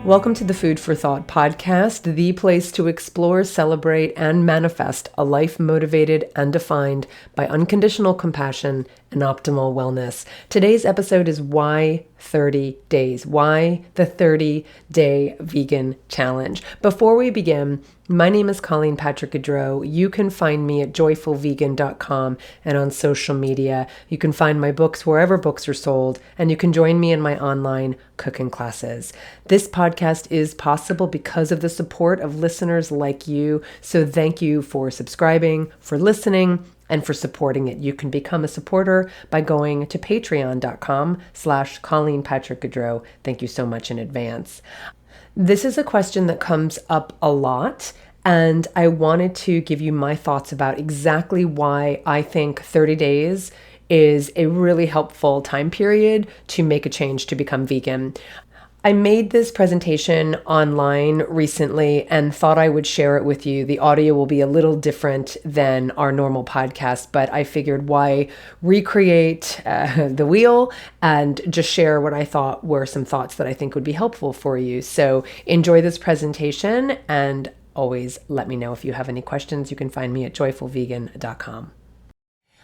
Welcome to the Food for Thought podcast, the place to explore, celebrate, and manifest a life motivated and defined by unconditional compassion and optimal wellness. Today's episode is why 30 days? Why the 30-day vegan challenge? Before we begin, my name is Patrick-Goudreau. You can find me at joyfulvegan.com and on social media. You can find my books wherever books are sold, and you can join me in my online cooking classes. This podcast is possible because of the support of listeners like you. So thank you for subscribing, for listening, and for supporting it. You can become a supporter by going to patreon.com/ColleenPatrick-Goudreau. Thank you so much in advance. This is a question that comes up a lot, and I wanted to give you my thoughts about exactly why I think 30 days is a really helpful time period to make a change to become vegan. I made this presentation online recently and thought I would share it with you. The audio will be a little different than our normal podcast, but I figured why recreate the wheel and just share what I thought were some thoughts that I think would be helpful for you. So enjoy this presentation, and always let me know if you have any questions. You can find me at joyfulvegan.com.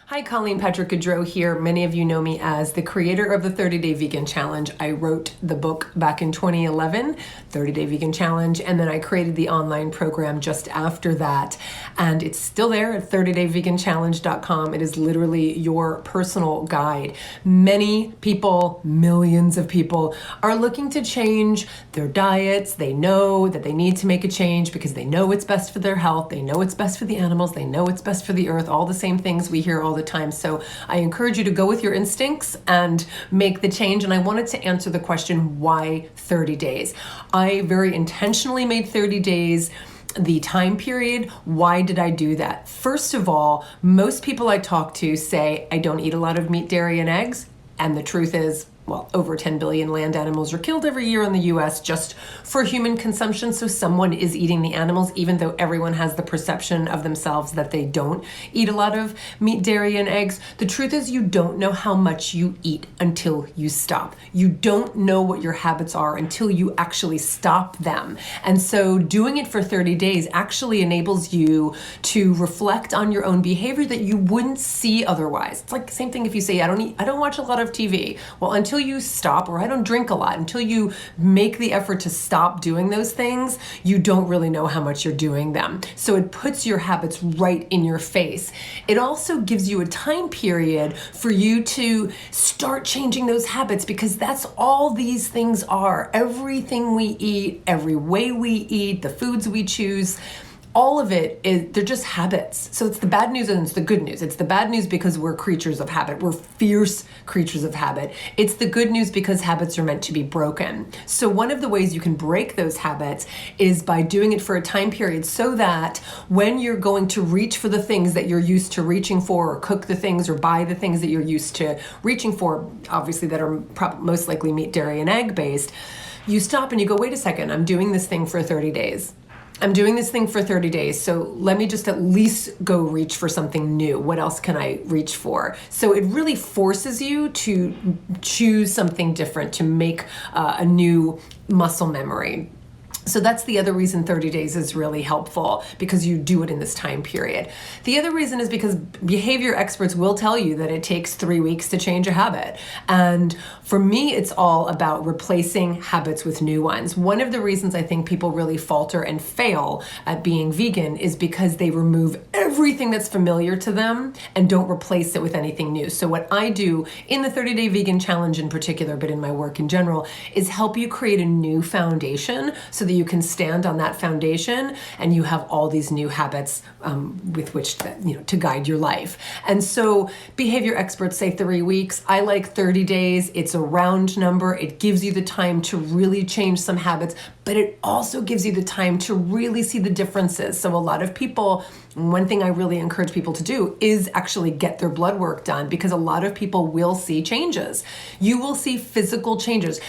Hi, Patrick-Goudreau here. Many of you know me as the creator of the 30-Day Vegan Challenge. I wrote the book back in 2011, 30-Day Vegan Challenge, and then I created the online program just after that. And it's still there at 30dayveganchallenge.com. It is literally your personal guide. Many people, millions of people, are looking to change their diets. They know that they need to make a change because they know it's best for their health. They know it's best for the animals. They know it's best for the earth. All the same things we hear all the time. So I encourage you to go with your instincts and make the change. And I wanted to answer the question, why 30 days? I very intentionally made 30 days the time period. Why did I do that? First of all, most people I talk to say, I don't eat a lot of meat, dairy, and eggs. And the truth is, well, over 10 billion land animals are killed every year in the US just for human consumption. So someone is eating the animals, even though everyone has the perception of themselves that they don't eat a lot of meat, dairy, and eggs. The truth is you don't know how much you eat until you stop. You don't know what your habits are until you actually stop them. And so doing it for 30 days actually enables you to reflect on your own behavior that you wouldn't see otherwise. It's like the same thing if you say, I don't watch a lot of TV. Well, until you stop, or I don't drink a lot, until you make the effort to stop doing those things, you don't really know how much you're doing them. So it puts your habits right in your face. It also gives you a time period for you to start changing those habits, because that's all these things are. Everything we eat, every way we eat, the foods we choose, all of it they're just habits. So it's the bad news and it's the good news. It's the bad news because we're creatures of habit. We're fierce creatures of habit. It's the good news because habits are meant to be broken. So one of the ways you can break those habits is by doing it for a time period, so that when you're going to reach for the things that you're used to reaching for, or cook the things or buy the things that you're used to reaching for, obviously that are most likely meat, dairy, and egg based, you stop and you go, wait a second, I'm doing this thing for 30 days. I'm doing this thing for 30 days, so let me just at least go reach for something new. What else can I reach for? So it really forces you to choose something different, to make a new muscle memory. So that's the other reason 30 days is really helpful, because you do it in this time period. The other reason is because behavior experts will tell you that it takes 3 weeks to change a habit. And for me, it's all about replacing habits with new ones. One of the reasons I think people really falter and fail at being vegan is because they remove everything that's familiar to them and don't replace it with anything new. So what I do in the 30-Day Vegan Challenge in particular, but in my work in general, is help you create a new foundation so that you can stand on that foundation and you have all these new habits with which to guide your life. And so behavior experts say 3 weeks. I like 30 days. It's a round number. It gives you the time to really change some habits, but it also gives you the time to really see the differences. So a lot of people, one thing I really encourage people to do is actually get their blood work done, because a lot of people will see changes. You will see physical changes.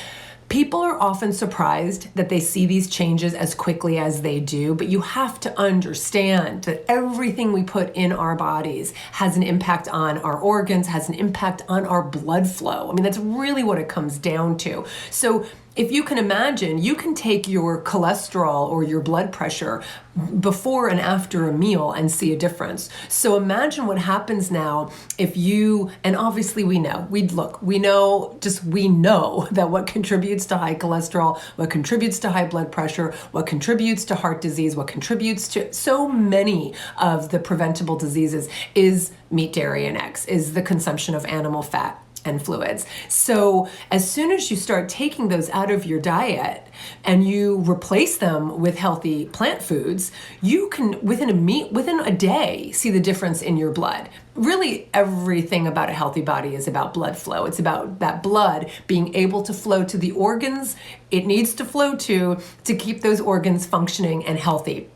People are often surprised that they see these changes as quickly as they do, but you have to understand that everything we put in our bodies has an impact on our organs, has an impact on our blood flow. I mean, that's really what it comes down to. So if you can imagine, you can take your cholesterol or your blood pressure before and after a meal and see a difference. So imagine what happens now if you, and obviously we know that what contributes to high cholesterol, what contributes to high blood pressure, what contributes to heart disease, what contributes to so many of the preventable diseases is meat, dairy, and eggs, is the consumption of animal fat and fluids. So as soon as you start taking those out of your diet and you replace them with healthy plant foods, you can within a day see the difference in your blood. Really, everything about a healthy body is about blood flow. It's about that blood being able to flow to the organs it needs to flow to keep those organs functioning and healthy.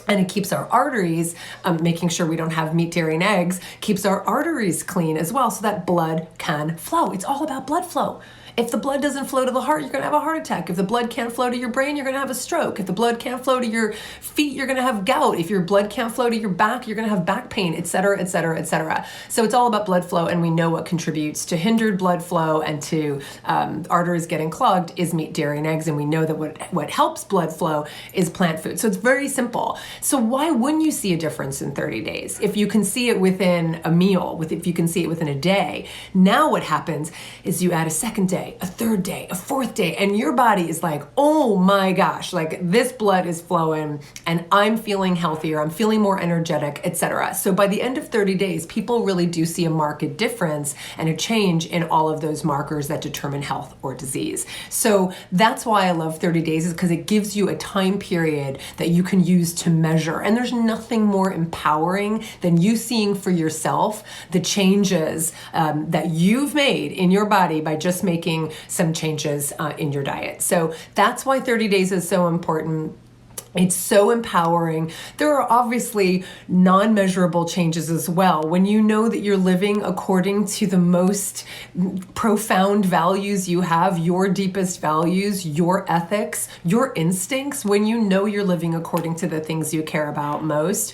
And it keeps our arteries, making sure we don't have meat, dairy, and eggs, keeps our arteries clean as well so that blood can flow. It's all about blood flow. If the blood doesn't flow to the heart, you're going to have a heart attack. If the blood can't flow to your brain, you're going to have a stroke. If the blood can't flow to your feet, you're going to have gout. If your blood can't flow to your back, you're going to have back pain, et cetera, et cetera, et cetera. So it's all about blood flow, and we know what contributes to hindered blood flow and to arteries getting clogged is meat, dairy, and eggs, and we know that what helps blood flow is plant food. So it's very simple. So why wouldn't you see a difference in 30 days? If you can see it within a meal, if you can see it within a day, now what happens is you add a second day, a third day, a fourth day, and your body is like, oh my gosh, like this blood is flowing and I'm feeling healthier, I'm feeling more energetic, etc. So by the end of 30 days, people really do see a marked difference and a change in all of those markers that determine health or disease. So that's why I love 30 days, is because it gives you a time period that you can use to measure. And there's nothing more empowering than you seeing for yourself the changes that you've made in your body by just making some changes in your diet. So that's why 30 days is so important. It's so empowering. There are obviously non-measurable changes as well. When you know that you're living according to the most profound values you have, your deepest values, your ethics, your instincts, when you know you're living according to the things you care about most,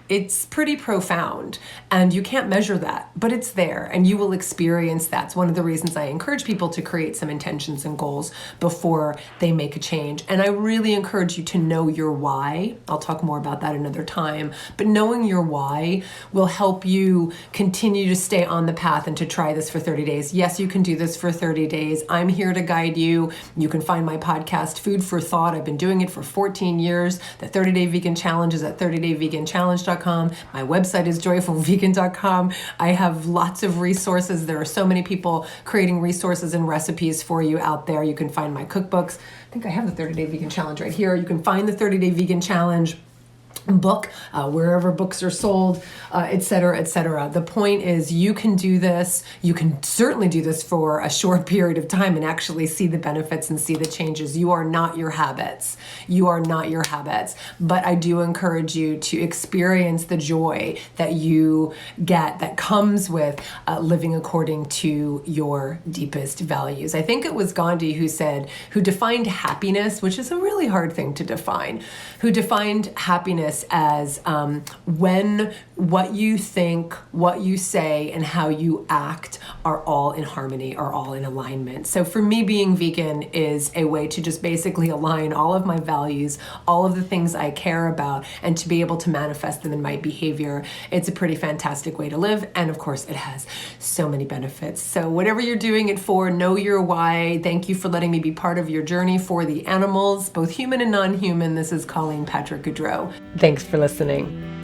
it's pretty profound. And you can't measure that, but it's there and you will experience that. It's one of the reasons I encourage people to create some intentions and goals before they make a change. And I really encourage you to know your why. I'll talk more about that another time, but knowing your why will help you continue to stay on the path and to try this for 30 days. Yes, you can do this for 30 days. I'm here to guide you. You can find my podcast, Food for Thought. I've been doing it for 14 years. The 30-Day Vegan Challenge is at 30dayveganchallenge.com. My website is joyfulvegan.com. I have lots of resources. There are so many people creating resources and recipes for you out there. You can find my cookbooks. I think I have the 30-Day Vegan Challenge right here. You can find the 30-Day Vegan Challenge book wherever books are sold, et cetera, et cetera. The point is you can do this. You can certainly do this for a short period of time and actually see the benefits and see the changes. You are not your habits. You are not your habits. But I do encourage you to experience the joy that you get that comes with living according to your deepest values. I think it was Gandhi who defined happiness, which is a really hard thing to define, who defined happiness as when what you think, what you say, and how you act are all in harmony, are all in alignment. So for me, being vegan is a way to just basically align all of my values, all of the things I care about, and to be able to manifest them in my behavior. It's a pretty fantastic way to live. And of course, it has so many benefits. So whatever you're doing it for, know your why. Thank you for letting me be part of your journey for the animals, both human and non-human. This is Colleen Patrick-Goudreau. Thanks for listening.